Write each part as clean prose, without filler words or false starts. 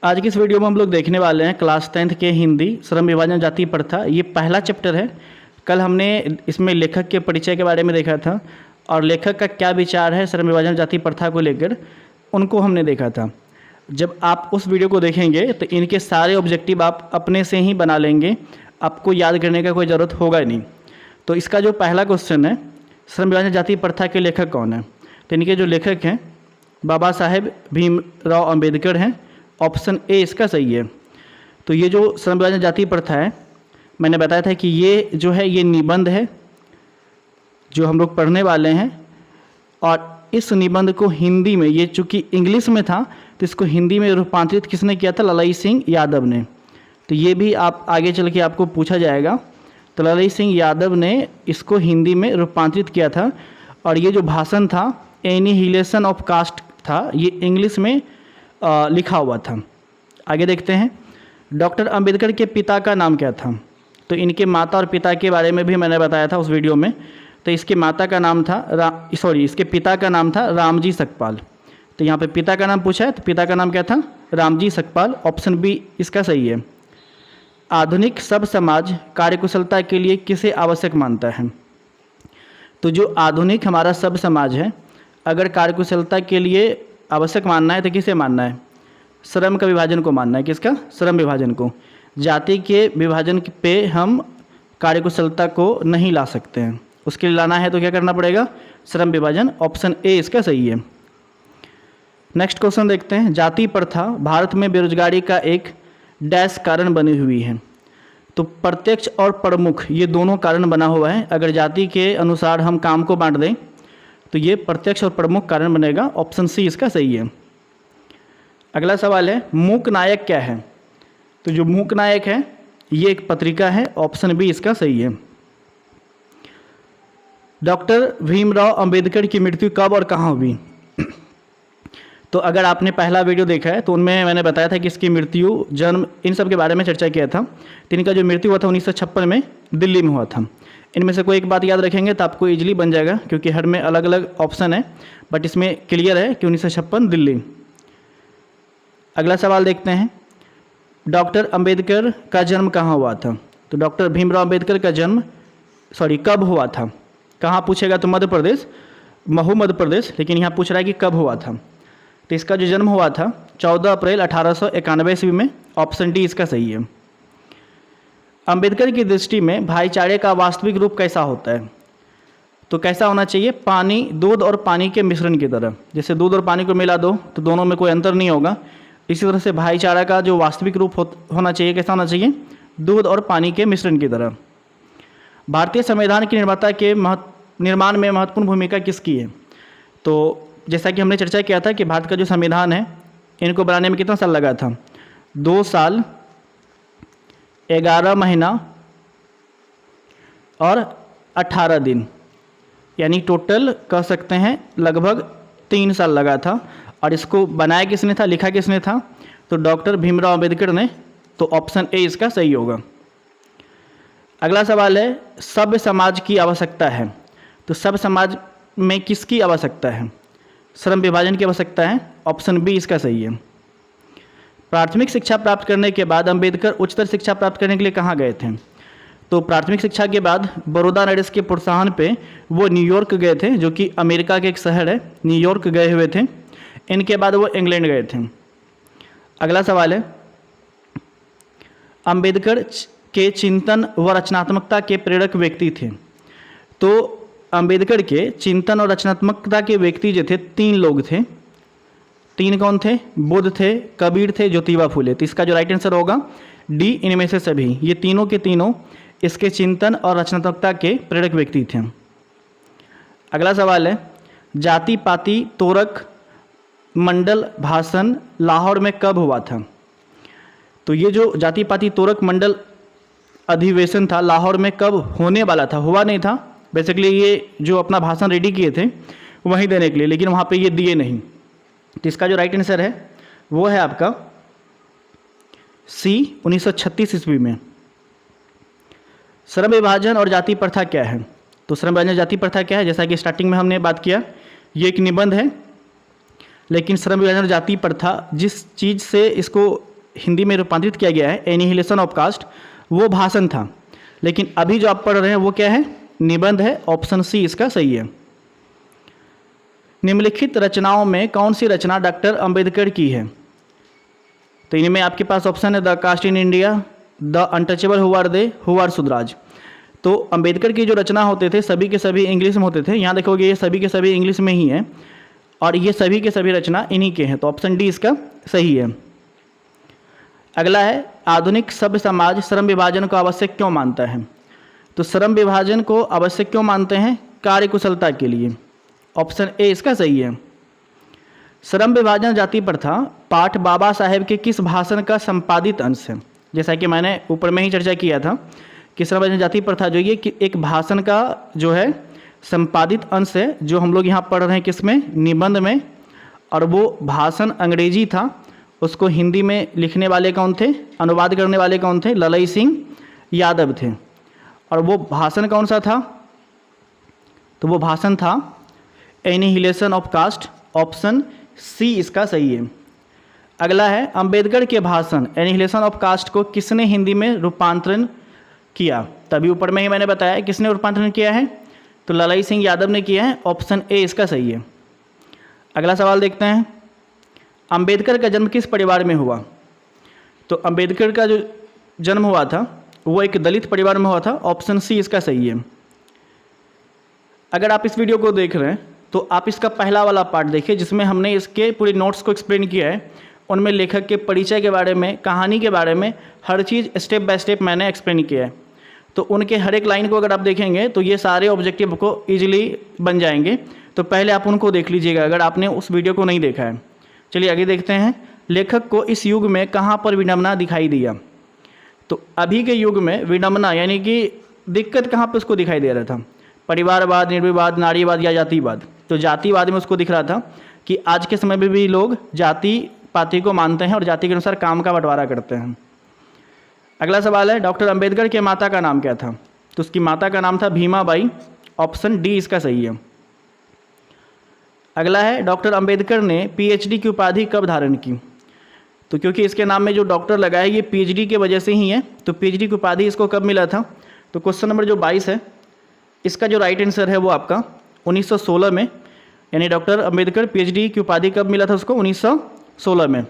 आज की इस वीडियो में हम लोग देखने वाले हैं क्लास 10th के हिंदी श्रम विभाजन जाति प्रथा। ये पहला चैप्टर है। कल हमने इसमें लेखक के परिचय के बारे में देखा था और लेखक का क्या विचार है श्रम विभाजन जाति प्रथा को लेकर, उनको हमने देखा था। जब आप उस वीडियो को देखेंगे तो इनके सारे ऑब्जेक्टिव आप अपने से ही बना लेंगे, आपको याद करने का कोई ज़रूरत होगा नहीं। तो इसका जो पहला क्वेश्चन है, श्रम विभाजन जाति प्रथा के लेखक कौन है, तो इनके जो लेखक हैं बाबा साहेब भीमराव अंबेडकर हैं। ऑप्शन ए इसका सही है। तो ये जो श्रम विभाजन जाति प्रथा है, मैंने बताया था कि ये जो है ये निबंध है जो हम लोग पढ़ने वाले हैं, और इस निबंध को हिंदी में, ये चूँकि इंग्लिश में था तो इसको हिंदी में रूपांतरित किसने किया था? ललाई सिंह यादव ने। तो ये भी आप आगे चल के आपको पूछा जाएगा। तो ललाई सिंह यादव ने इसको हिंदी में रूपांतरित किया था, और ये जो भाषण था एनिहिलेशन ऑफ कास्ट था, ये इंग्लिश में लिखा हुआ था। आगे देखते हैं, डॉक्टर अंबेडकर के पिता का नाम क्या था? तो इनके माता और पिता के बारे में भी मैंने बताया था उस वीडियो में। तो इसके माता का नाम था इसके पिता का नाम था रामजी सकपाल। तो यहाँ पे पिता का नाम पूछा है, तो पिता का नाम क्या था? रामजी सकपाल। ऑप्शन बी इसका सही है। आधुनिक सब समाज कार्यकुशलता के लिए किसे आवश्यक मानता है? तो जो आधुनिक हमारा सब समाज है, अगर कार्यकुशलता के लिए आवश्यक मानना है तो किसे मानना है? श्रम का विभाजन को मानना है। किसका? श्रम विभाजन को। जाति के विभाजन पे हम कार्यकुशलता को नहीं ला सकते हैं, उसके लिए लाना है तो क्या करना पड़ेगा? श्रम विभाजन। ऑप्शन ए इसका सही है। नेक्स्ट क्वेश्चन देखते हैं, जाति प्रथा भारत में बेरोजगारी का एक डैश कारण बनी हुई है। तो प्रत्यक्ष और प्रमुख ये दोनों कारण बना हुआ है। अगर जाति के अनुसार हम काम को बांट दें तो ये प्रत्यक्ष और प्रमुख कारण बनेगा। ऑप्शन सी इसका सही है। अगला सवाल है, मूक नायक क्या है? तो जो मूक नायक है ये एक पत्रिका है। ऑप्शन बी इसका सही है। डॉक्टर भीमराव अंबेडकर की मृत्यु कब और कहाँ हुई? तो अगर आपने पहला वीडियो देखा है तो उनमें मैंने बताया था कि इसकी मृत्यु, जन्म, इन सब के बारे में चर्चा किया था। तो इनका जो मृत्यु हुआ था 1956 में दिल्ली में हुआ था। इनमें से कोई एक बात याद रखेंगे तो आपको इजीली बन जाएगा, क्योंकि हर में अलग अलग ऑप्शन है, बट इसमें क्लियर है कि 1956 दिल्ली। अगला सवाल देखते हैं, डॉक्टर अंबेडकर का जन्म कहाँ हुआ था? तो डॉक्टर भीमराव अंबेडकर का जन्म कब हुआ था? कहाँ पूछेगा तो मध्य प्रदेश, महू मध्य प्रदेश, लेकिन यहाँ पूछ रहा है कि कब हुआ था। तो इसका जो जन्म हुआ था 14 अप्रैल 1891 ईस्वी में। ऑप्शन डी इसका सही है। अंबेडकर की दृष्टि में भाईचारे का वास्तविक रूप कैसा होता है? तो कैसा होना चाहिए? पानी, दूध और पानी के मिश्रण की तरह। जैसे दूध और पानी को मिला दो तो दोनों में कोई अंतर नहीं होगा, इसी तरह से भाईचारा का जो वास्तविक रूप होना चाहिए, कैसा होना चाहिए? दूध और पानी के मिश्रण की तरह। भारतीय संविधान के निर्माता के निर्माण में महत्वपूर्ण भूमिका किसकी है? तो जैसा कि हमने चर्चा किया था कि भारत का जो संविधान है, इनको बनाने में कितना साल लगा था? 2 साल 11 महीना और 18 दिन, यानी टोटल कह सकते हैं लगभग 3 साल लगा था। और इसको बनाया किसने था, लिखा किसने था? तो डॉक्टर भीमराव अंबेडकर ने। तो ऑप्शन ए इसका सही होगा। अगला सवाल है, सभ्य समाज की आवश्यकता है। तो सभ्य समाज में किसकी आवश्यकता है? श्रम विभाजन की आवश्यकता है। ऑप्शन बी इसका सही है। प्राथमिक शिक्षा प्राप्त करने के बाद अंबेडकर उच्चतर शिक्षा प्राप्त करने के लिए कहाँ गए थे? तो प्राथमिक शिक्षा के बाद बड़ौदा नरेश के प्रोत्साहन पे वो न्यूयॉर्क गए थे, जो कि अमेरिका के एक शहर है। न्यूयॉर्क गए हुए थे। इनके बाद वो इंग्लैंड गए थे। अगला सवाल है, अंबेडकर के चिंतन व रचनात्मकता के प्रेरक व्यक्ति थे। तो अंबेडकर के चिंतन और रचनात्मकता के व्यक्ति जो थे 3 लोग थे। 3 कौन थे? बुद्ध थे, कबीर थे, ज्योतिबा फुले। तो इसका जो राइट आंसर होगा डी, इनमें से सभी। ये तीनों के तीनों इसके चिंतन और रचनात्मकता के प्रेरक व्यक्ति थे। अगला सवाल है, जाति पाति तोरक मंडल भाषण लाहौर में कब हुआ था? तो ये जो जाति पाति तोरक मंडल अधिवेशन था लाहौर में कब होने वाला था? हुआ नहीं था। बेसिकली ये जो अपना भाषण रेडी किए थे वहीं देने के लिए, लेकिन वहाँ पे ये दिए नहीं। तो इसका जो राइट आंसर है वो है आपका सी, 1936 ईस्वी में। श्रम विभाजन और जाति प्रथा क्या है? तो श्रम विभाजन जाति प्रथा क्या है? जैसा कि स्टार्टिंग में हमने बात किया, ये एक निबंध है, लेकिन श्रम विभाजन और जाति प्रथा जिस चीज़ से इसको हिंदी में रूपांतरित किया गया है, एनिहिलेशन ऑफ कास्ट, वो भाषण था। लेकिन अभी जो आप पढ़ रहे हैं वो क्या है, निबंध है। ऑप्शन सी इसका सही है। निम्नलिखित रचनाओं में कौन सी रचना डॉक्टर अंबेडकर की है? तो इनमें आपके पास ऑप्शन है the caste in India, the untouchable who are they, who are Shudras. तो अंबेडकर की जो रचना होते थे सभी के सभी इंग्लिश में होते थे। यहाँ देखोगे ये सभी के सभी इंग्लिश में ही हैं और ये सभी के सभी रचना इन्हीं के हैं। तो ऑप्शन डी इसका सही है। अगला है, आधुनिक सभ्य समाज श्रम विभाजन को आवश्यक क्यों मानता है? तो श्रम विभाजन को आवश्यक क्यों मानते हैं? कार्यकुशलता के लिए। ऑप्शन ए इसका सही है। श्रम विभाजन जाति प्रथा पाठ बाबा साहेब के किस भाषण का संपादित अंश है? जैसा कि मैंने ऊपर में ही चर्चा किया था कि श्रम विभाजन जाति प्रथा जो ये कि एक भाषण का जो है संपादित अंश है, जो हम लोग यहाँ पढ़ रहे हैं किसमें, निबंध में। और वो भाषण अंग्रेजी था, उसको हिंदी में लिखने वाले कौन थे, अनुवाद करने वाले कौन थे, ललई सिंह यादव थे। और वो भाषण कौन सा था? तो वो भाषण था annihilation of caste. Option C इसका सही है। अगला है, अंबेडकर के भाषण एनिहिलेशन ऑफ कास्ट को किसने हिंदी में रूपांतरण किया? तभी ऊपर में ही मैंने बताया किसने रूपांतरण किया है, तो ललई सिंह यादव ने किया है। ऑप्शन ए इसका सही है। अगला सवाल देखते हैं, अंबेडकर का जन्म किस परिवार में हुआ? तो अंबेडकर का जो जन्म हुआ था वो एक दलित परिवार में हुआ था। ऑप्शन सी इसका सही है। अगर आप इस वीडियो को देख रहे हैं तो आप इसका पहला वाला पार्ट देखिए जिसमें हमने इसके पूरे नोट्स को एक्सप्लेन किया है। उनमें लेखक के परिचय के बारे में, कहानी के बारे में, हर चीज़ स्टेप बाय स्टेप मैंने एक्सप्लेन किया है। तो उनके हर एक लाइन को अगर आप देखेंगे तो ये सारे ऑब्जेक्टिव को ईजिली बन जाएंगे। तो पहले आप उनको देख लीजिएगा अगर आपने उस वीडियो को नहीं देखा है। चलिए आगे देखते हैं, लेखक को इस युग में कहाँ पर विडंबना दिखाई दिया? तो अभी के युग में विडंबना यानी कि दिक्कत कहाँ पर उसको दिखाई दे रहा था? परिवारवाद, निर्विवाद, नारीवाद या जातिवाद? तो जातिवाद में उसको दिख रहा था कि आज के समय में भी लोग जाति पाति को मानते हैं और जाति के अनुसार काम का बंटवारा करते हैं। अगला सवाल है, डॉक्टर अंबेडकर के माता का नाम क्या था? तो उसकी माता का नाम था भीमाबाई। ऑप्शन डी इसका सही है। अगला है, डॉक्टर अंबेडकर ने पीएचडी की उपाधि कब धारण की? तो क्योंकि इसके नाम में जो डॉक्टर लगा है ये पीएचडी की वजह से ही है, तो पीएचडी की उपाधि इसको कब मिला था? तो क्वेश्चन नंबर जो 22 है इसका जो राइट आंसर है वो आपका 1916 में, यानी डॉक्टर अंबेडकर पीएचडी की उपाधि कब मिला था उसको? 1916 में।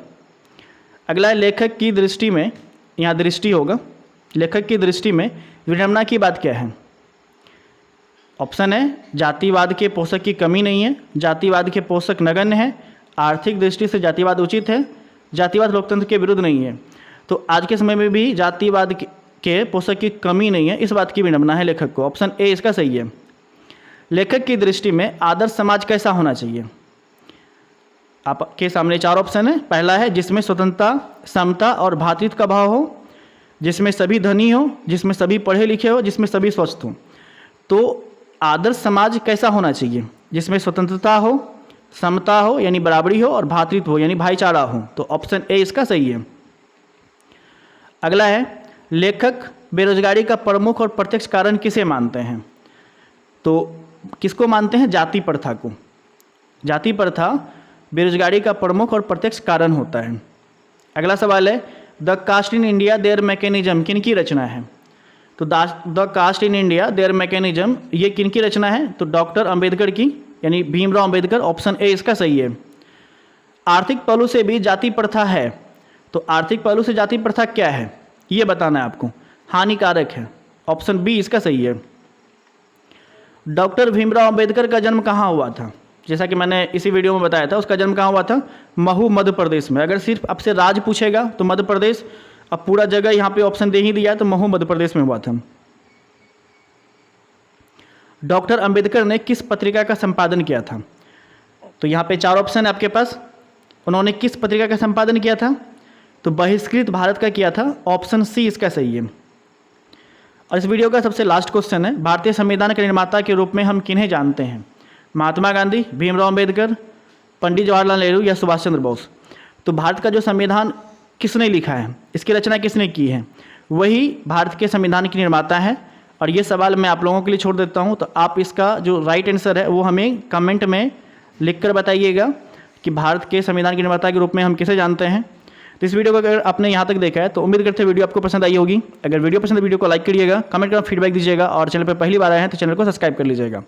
अगला है, लेखक की दृष्टि में, यहाँ दृष्टि होगा, लेखक की दृष्टि में विडंबना की बात क्या है? ऑप्शन है, जातिवाद के पोषक की कमी नहीं है, जातिवाद के पोषक नगण्य है, आर्थिक दृष्टि से जातिवाद उचित है, जातिवाद लोकतंत्र के विरुद्ध नहीं है। तो आज के समय में भी जातिवाद के पोषक की कमी नहीं है, इस बात की विडंबना है लेखक को। ऑप्शन ए इसका सही है। लेखक की दृष्टि में आदर्श समाज कैसा होना चाहिए? आपके सामने 4 ऑप्शन है। पहला है, जिसमें स्वतंत्रता, समता और भ्रातृत्व का भाव हो, जिसमें सभी धनी हो, जिसमें सभी पढ़े लिखे हो, जिसमें सभी स्वस्थ हो। तो आदर्श समाज कैसा होना चाहिए? जिसमें स्वतंत्रता हो, समता हो यानी बराबरी हो, और भ्रातृत्व हो यानी भाईचारा हो। तो ऑप्शन ए इसका सही है। अगला है, लेखक बेरोजगारी का प्रमुख और प्रत्यक्ष कारण किसे मानते हैं? तो किसको मानते हैं? जाति प्रथा को। जाति प्रथा बेरोजगारी का प्रमुख और प्रत्यक्ष कारण होता है। अगला सवाल है, the caste in India their mechanism किनकी रचना है? तो the caste in India their mechanism ये किनकी रचना है? तो डॉक्टर अंबेडकर की, यानी भीमराव अंबेडकर। ऑप्शन ए इसका सही है। आर्थिक पहलू से भी जाति प्रथा है, तो आर्थिक पहलू से जाति प्रथा क्या है ये बताना है आपको। हानिकारक है। ऑप्शन बी इसका सही है। डॉक्टर भीमराव अंबेडकर का जन्म कहाँ हुआ था? जैसा कि मैंने इसी वीडियो में बताया था, उसका जन्म कहाँ हुआ था? महू मध्य प्रदेश में। अगर सिर्फ आपसे राज्य पूछेगा तो मध्य प्रदेश, अब पूरा जगह यहाँ पे ऑप्शन दे ही दिया, तो महू मध्य प्रदेश में हुआ था। डॉक्टर अंबेडकर ने किस पत्रिका का संपादन किया था? तो यहाँ पे 4 ऑप्शन है आपके पास। उन्होंने किस पत्रिका का संपादन किया था? तो बहिष्कृत भारत का किया था। ऑप्शन सी इसका सही है। और इस वीडियो का सबसे लास्ट क्वेश्चन है, भारतीय संविधान के निर्माता के रूप में हम किन्हें जानते हैं? महात्मा गांधी, भीमराव अंबेडकर, पंडित जवाहरलाल नेहरू या सुभाष चंद्र बोस? तो भारत का जो संविधान किसने लिखा है, इसकी रचना किसने की है? वही भारत के संविधान की निर्माता है। और ये सवाल मैं आप लोगों के लिए छोड़ देता हूँ, तो आप इसका जो राइट आंसर है वो हमें कमेंट में लिखकर बताइएगा कि भारत के संविधान के निर्माता के रूप में हम किसे जानते हैं। तो इस वीडियो को अगर आपने यहाँ तक देखा है तो उम्मीद करते हैं वीडियो आपको पसंद आई होगी। अगर वीडियो पसंद है वीडियो को लाइक करिएगा, कमेंट कर फीडबैक दीजिएगा और चैनल पर पहली बार आए हैं तो चैनल को सब्सक्राइब कर लीजिएगा।